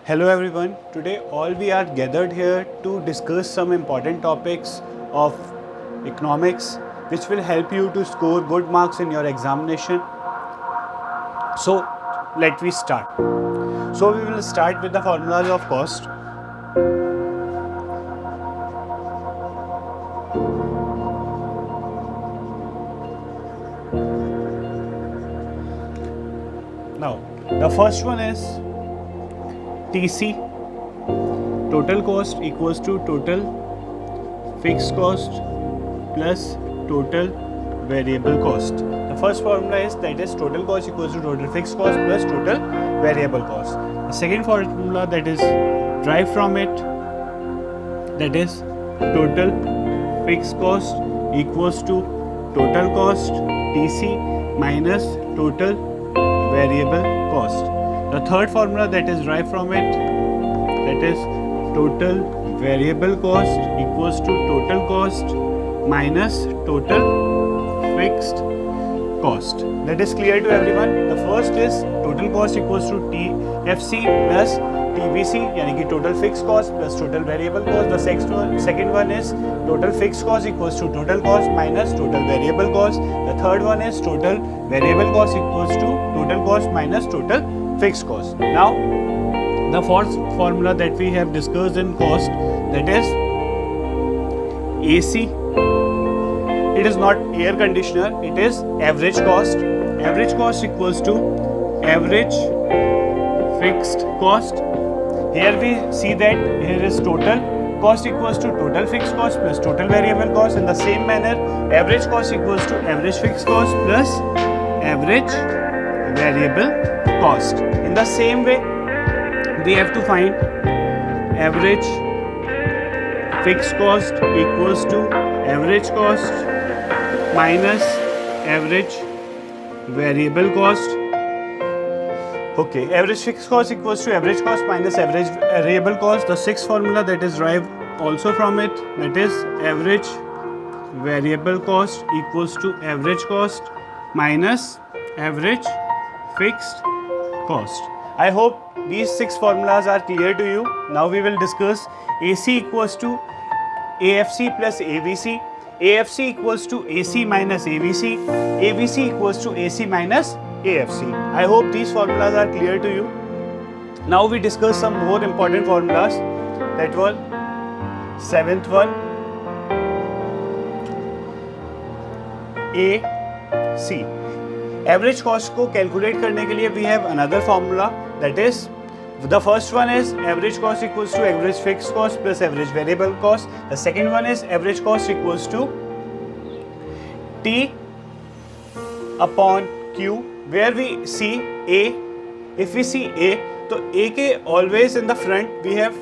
Hello everyone. Today all we are gathered here to discuss some important topics of economics which will help you to score good marks in your examination. So let we start. So we will start with the formulas of cost. Now the first one is TC, total cost equals to total fixed cost plus total variable cost. The first formula is that is total cost equals to total fixed cost plus total variable cost. The second formula that is derived from it, that is total fixed cost equals to total cost TC minus total variable cost. The third formula that is derived from it, that is total variable cost equals to total cost minus total fixed cost. That is clear to everyone. The first is total cost equals to TFC plus TVC, यानी कि total fixed cost plus total variable cost. The second one is total fixed cost equals to total cost minus total variable cost. The third one is total variable cost equals to total cost minus total fixed cost. Now the fourth formula that we have discussed in cost, that is AC. It is not air conditioner, it is average cost. Average cost equals to average fixed cost. Here we see that here is total cost equals to total fixed cost plus total variable cost. In the same manner, average cost equals to average fixed cost plus average variable cost. In the same way, we have to find average fixed cost equals to average cost minus average variable cost. Okay, average fixed cost equals to average cost minus average variable cost. The sixth formula that is derived also from it, that is average variable cost equals to average cost minus average fixed cost. I hope these six formulas are clear to you. Now we will discuss AC equals to AFC plus AVC. AFC equals to AC minus AVC. AVC equals to AC minus AFC. I hope these formulas are clear to you. Now we discuss some more important formulas. That was seventh one, AC. Average cost को calculate करने के लिए we have another formula, that is the first one is average cost equals to average fixed cost plus average variable cost. The second one is average cost equals to T upon Q, where we see A. If we see A, तो A के always in the front we have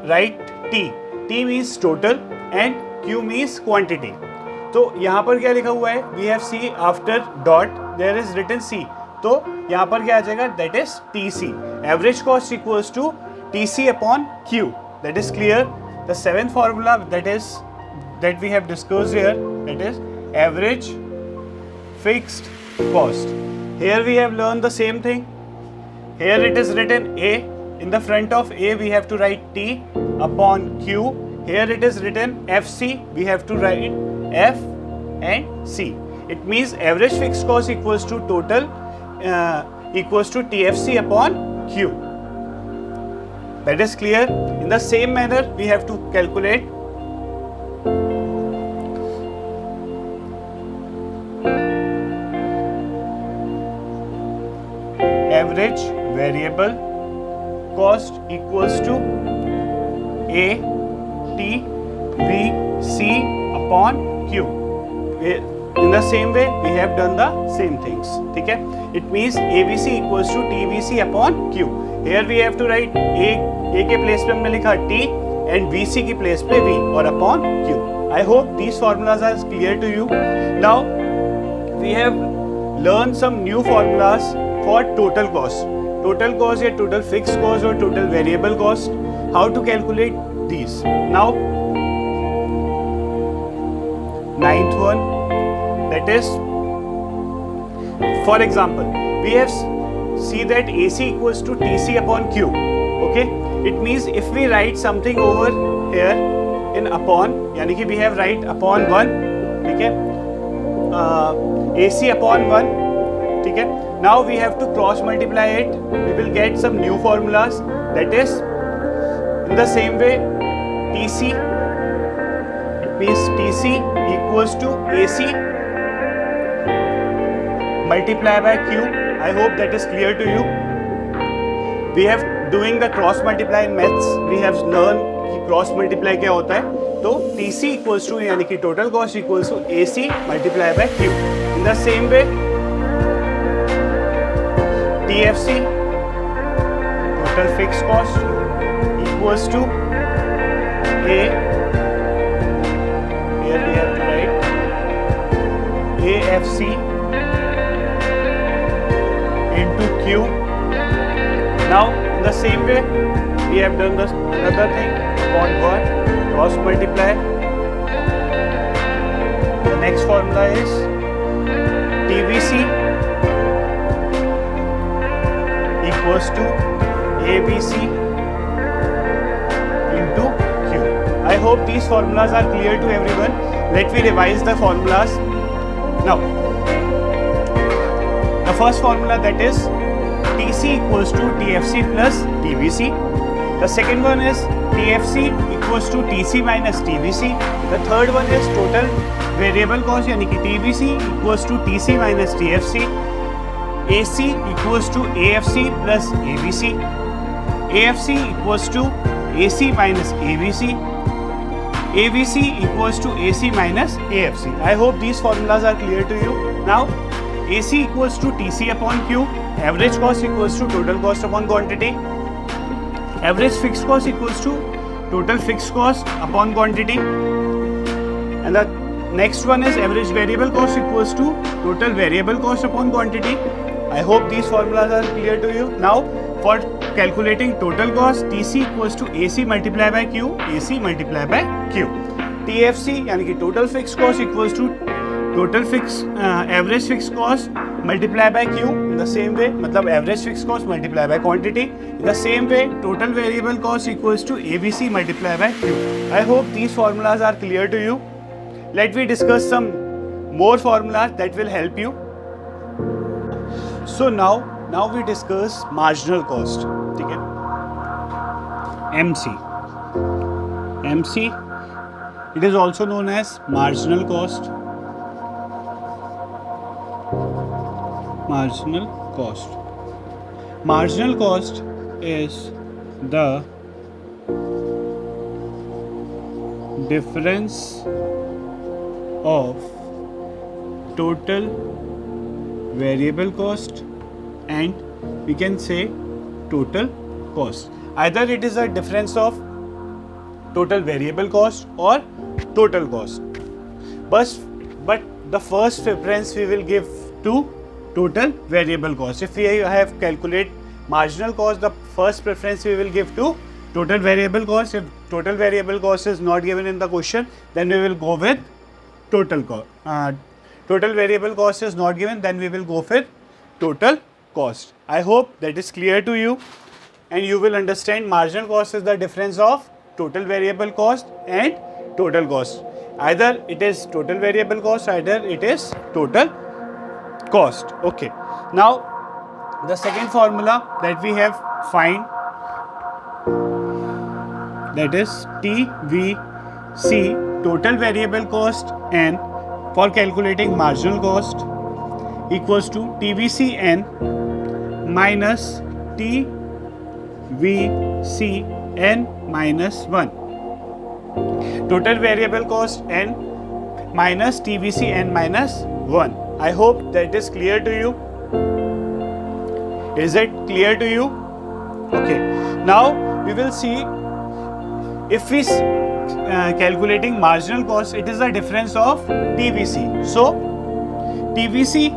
write T. T means total and Q means quantity. तो यहाँ पर क्या लिखा हुआ है? We have C after dot there is written C. तो यहाँ पर क्या आ जाएगा? That is TC. Average cost equals to TC upon Q. That is clear. The seventh formula that we have discussed here, that is average fixed cost. Here we have learned the same thing. Here it is written A. In the front of A we have to write T upon Q. Here it is written FC. We have to write F and C. It means average fixed cost equals to total equals to TFC upon Q. That is clear. In the same manner, we have to calculate average variable cost equals to A T V C upon Q. In the same way, we have done the same things. ठीक है? It means AVC equals to TVC upon Q. Here we have to write A के place पे हमने लिखा T and VC की place पे V और upon Q. I hope these formulas are clear to you. Now we have learned some new formulas for total cost. Total cost या total fixed cost or total variable cost. How to calculate these? Now ninth one, that is, for example, we have see that AC equals to TC upon Q. Okay, it means if we write something over here in upon, यानी कि we have write upon 1, ठीक है, AC upon 1, ठीक है. Now we have to cross multiply it. We will get some new formulas. That is, in the same way, TC, it means TC equals to AC multiply by Q. I hope that is clear to you. We have doing the cross multiply in maths. We have learned कि cross multiply क्या होता है. तो TC equals to यानी कि total cost equals to AC multiply by Q. In the same way, TFC total fixed cost equals to A. Here we have to write AFC into Q. Now in the same way we have done this another thing upon 1 cross multiply. The next formula is TVC equals to ABC into Q. I hope these formulas are clear to everyone. Let me revise the formulas. Now the first formula, that is TC equals to TFC plus TVC. The second one is TFC equals to TC minus TVC. The third one is total variable cost यानी कि TVC equals to TC minus TFC. AC equals to AFC plus ABC. AFC equals to AC minus ABC. ABC equals to AC minus AFC. I hope these formulas are clear to you. Now AC equals to TC upon Q. Average cost equals to total cost upon quantity. Average fixed cost equals to total fixed cost upon quantity. And the next one is average variable cost equals to total variable cost upon quantity. I hope these formulas are clear to you. Now for calculating total cost, TC equals to AC multiplied by Q, AC multiplied by Q. TFC यानी कि total fixed cost equals to total fixed average fixed cost multiply by Q. In the same way, मतलब average fixed cost multiply by quantity. In the same way, total variable cost equals to ABC multiply by Q. I hope these formulas are clear to you. Let me discuss some more formulas that will help you. So now we discuss marginal cost. ठीक है? MC. It is also known as marginal cost. Marginal cost is the difference of total variable cost and we can say total cost. Either it is a difference of total variable cost or total cost. But the first preference we will give to total variable cost. If we have calculate marginal cost, the first preference we will give to total variable cost. If total variable cost is not given in the question, then we will go with total cost. Total variable cost is not given, then we will go with total cost. I hope that is clear to you and you will understand marginal cost is the difference of total variable cost and total cost. Either it is total variable cost, either it is total cost. Okay. Now the second formula that we have find, that is TVC, total variable cost n, for calculating marginal cost equals to TVCn minus TVCn minus 1. Total variable cost n minus TVCn minus 1. I hope that is clear to you. Is it clear to you? Okay. Now we will see if we calculating marginal cost, it is the difference of TVC. So TVC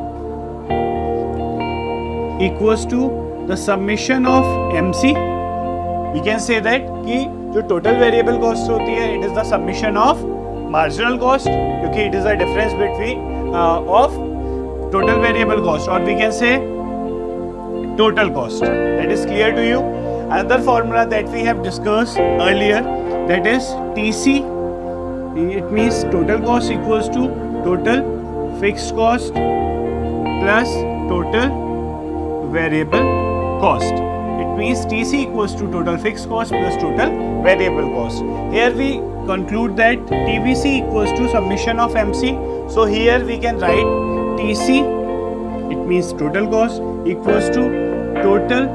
equals to the summation of MC. We can say that कि जो total variable cost होती है, it is the summation of marginal cost, क्योंकि it is the difference between of total variable cost, or we can say total cost. That is clear to you. Another formula that we have discussed earlier, that is TC. It means total cost equals to total fixed cost plus total variable cost. It means TC equals to total fixed cost plus total variable cost. Here we conclude that TVC equals to summation of MC. So here we can write TC, it means total cost, equals to total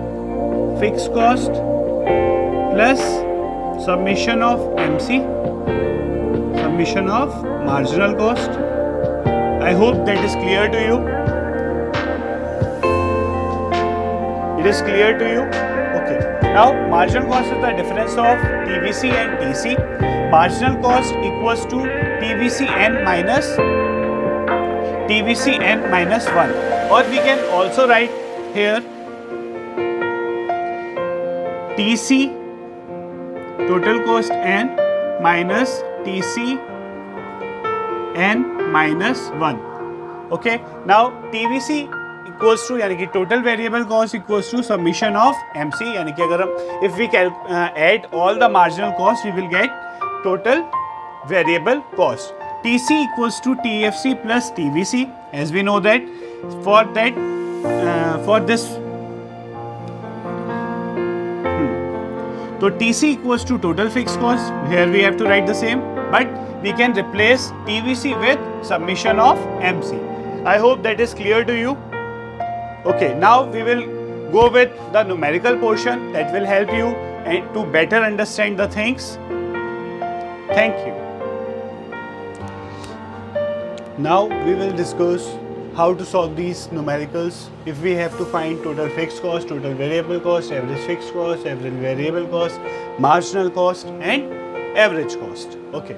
fixed cost plus summation of MC, summation of marginal cost. I hope that is clear to you. It is clear to you? Okay. Now, marginal cost is the difference of TVC and TC. Marginal cost equals to TVC n minus one. Or we can also write here TC total cost n minus TC n minus 1. Okay. Now, TVC equals to यानी कि total variable cost equals to summation of MC, यानी कि अगर हम if we add all the marginal cost we will get total variable cost. TC equals to TFC plus TVC, as we know that for this so TC equals to total fixed cost. Here we have to write the same, but we can replace TVC with summation of MC. I hope that is clear to you. Okay, now we will go with the numerical portion that will help you to better understand the things. Thank you. Now we will discuss how to solve these numericals. If we have to find total fixed cost, total variable cost, average fixed cost, average variable cost, marginal cost and average cost. Okay.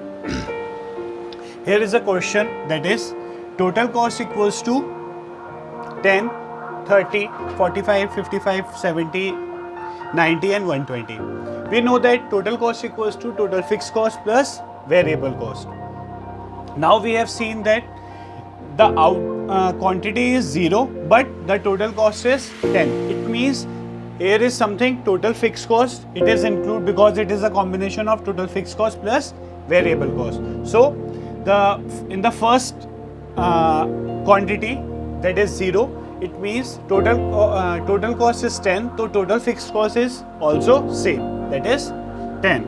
Here is a question, that is total cost equals to 10, 30, 45, 55, 70, 90 and 120. We know that total cost equals to total fixed cost plus variable cost. Now we have seen that the quantity is 0 but the total cost is 10. It means here is something total fixed cost. It is included because it is a combination of total fixed cost plus variable cost. So in the first quantity, that is 0, it means total cost is 10, so total fixed cost is also same, that is 10.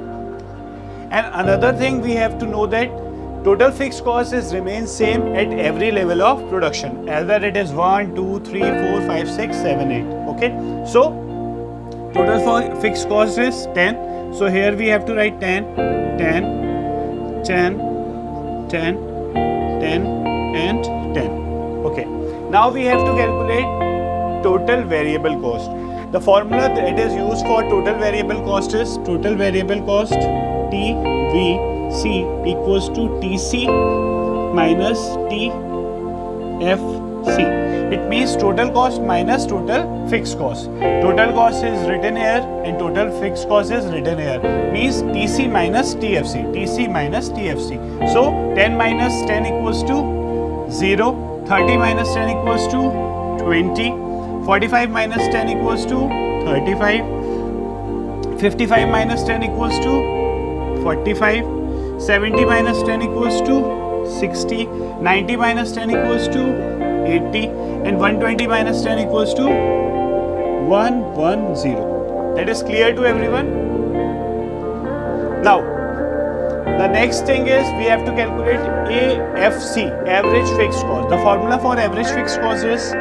And another thing we have to know that total fixed cost remains same at every level of production, either it is 1, 2, 3, 4, 5, 6, 7, 8. Okay, so total for fixed cost is 10. So here we have to write 10, 10, 10, 10, 10 and 10. Okay. Now we have to calculate total variable cost. The formula that is used for total variable cost is total variable cost TVC equals to TC minus TFC. It means total cost minus total fixed cost. Total cost is written here and total fixed cost is written here. Means TC minus TFC. TC minus TFC. So 10 minus 10 equals to 0. 30 minus 10 equals to 20, 45 minus 10 equals to 35, 55 minus 10 equals to 45, 70 minus 10 equals to 60, 90 minus 10 equals to 80 and 120 minus 10 equals to 110. That is clear to everyone? Now, the next thing is we have to calculate AFC, average fixed cost. The formula for average fixed cost is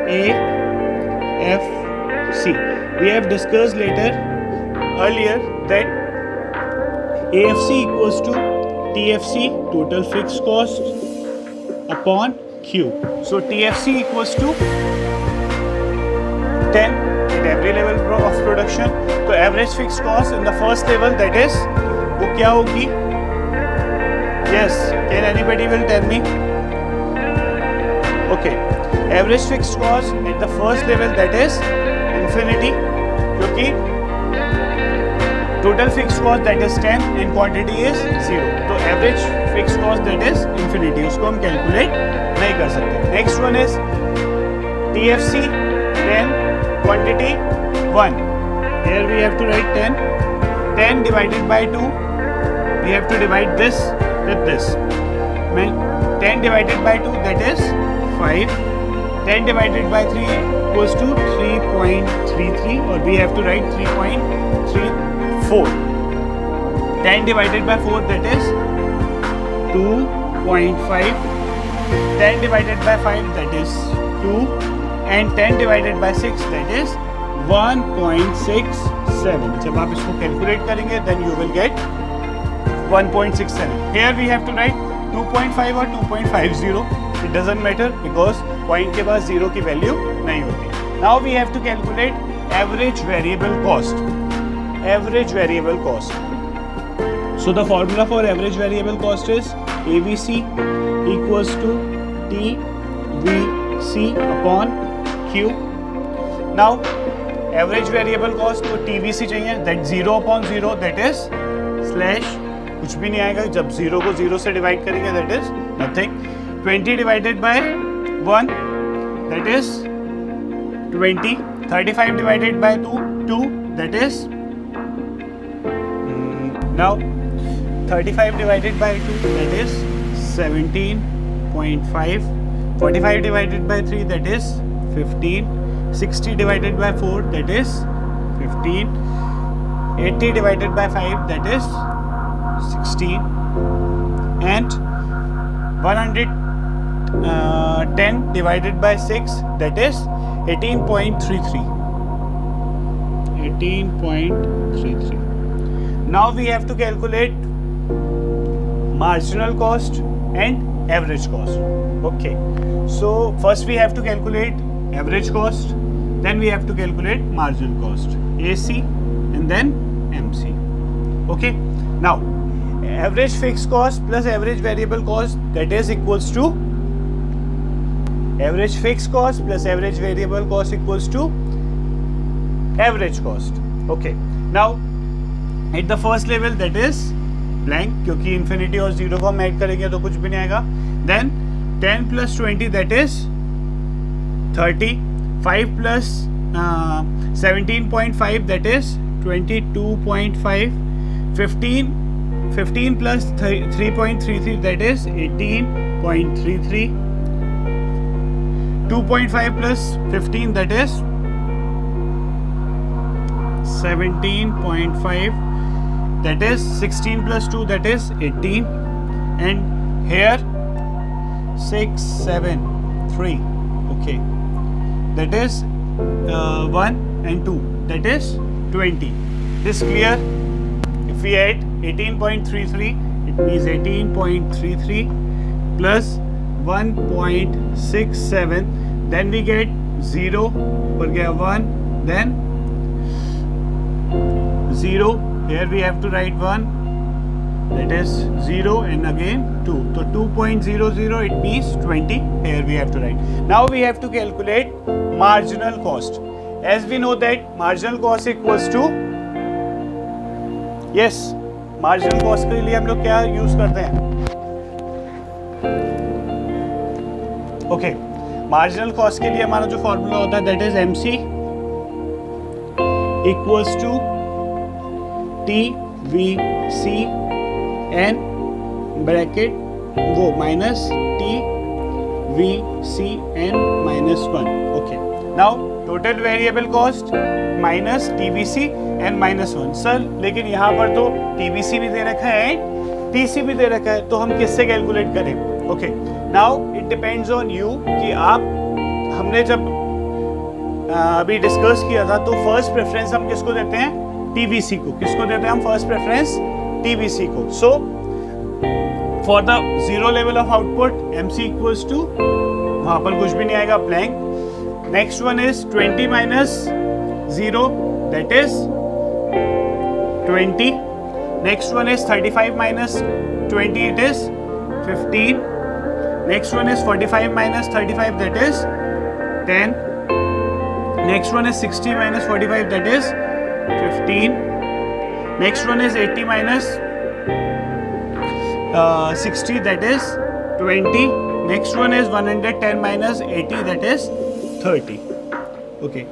AFC. We have discussed earlier that AFC equals to TFC, total fixed cost, upon Q. So TFC equals to 10 at every level of production. So average fixed cost in the first level, that is वो क्या होगी? Yes, can anybody will tell me? Okay, average fixed cost at the first level, that is infinity, क्योंकि total fixed cost that is 10 and quantity is 0. तो average fixed cost that is infinity, उसको हम calculate नहीं कर सकते. Next one is TFC, then quantity 1. here we have to write 10. 10 divided by 2, we have to divide this with this. 10 divided by 2, that is 5. 10 divided by 3 equals to 3.33, or we have to write 3.34. 10 divided by 4, that is 2.5. 10 divided by 5, that is 2. And 10 divided by 6, that is 1.67. जब आप इसको calculate करेंगे then you will get 1.67. Here we have to write 2.5 or 2.50. It doesn't matter because point के बाद 0 की value नहीं होती. Now we have to calculate average variable cost. Average variable cost. So the formula for average variable cost is ABC equals to TVC upon Q. Now average variable cost को TVC चाहिए, that 0 upon 0, that is slash, कुछ भी नहीं आएगा जब 0 को 0 से divide करेंगे, that is nothing. 20 divided by 1, that is 20. 35 divided by 2, that is now 35 divided by 2, that is 17.5. 45 divided by 3, that is 15. 60 divided by 4, that is 15. 80 divided by 5, that is 16. And 110 divided by 6, that is 18.33. 18.33. Now we have to calculate marginal cost and average cost. Okay, so first we have to calculate average cost, then we have to calculate marginal cost, AC and then MC. Okay, now average fixed cost plus average variable cost, that is equals to average fixed cost plus average variable cost equals to average cost. Okay, now at the first level, that is blank, क्योंकि infinity और 0 को हम add करेंगे तो कुछ भी नहीं आएगा. Then 10 plus 20, that is 30. 5 plus 17.5, that is 22.5. 15 plus 3.33, that is 18.33. 2.5 plus 15, that is 17.5. That is 16 plus 2, that is 18. And here 6, 7, 3. Okay. That is 1 and 2, that is 20. This clear? If we add 18.33, it means 18.33 plus 1.67, then we get 0, पर गया 1, then 0, here we have to write 1, that is 0 and again 2. So 2.00, it means 20, here we have to write. Now we have to calculate marginal cost. As we know that marginal cost equals to, yes, marginal cost के लिए हम लोग क्या use करते हैं? Okay, marginal cost के लिए हमारा जो फॉर्मूला होता है, that is MC equals to TVC and bracket वो minus TVC and minus 1. Okay, now total variable cost minus TVC and minus 1. Sir लेकिन यहाँ पर तो TVC भी दे रखा है, TC भी दे रखा है, तो हम किससे कैलकुलेट करें? Okay, now it depends on you कि आप, हमने जब अभी डिस्कस किया था तो फर्स्ट प्रेफरेंस हम किसको देते हैं? TVC को. किसको देते हैं हम फर्स्ट प्रेफरेंस? TVC को. So for the zero level of output, MC equals to, वहाँ पर कुछ भी नहीं आएगा, blank. Next one is 20 minus 0, that is 20. Next one is 35 minus 20, it is 15. Next one is 45 minus 35, that is 10. Next one is 60 minus 45, that is 15. Next one is 80 minus 60, that is 20. Next one is 110 minus 80, that is 30. Okay.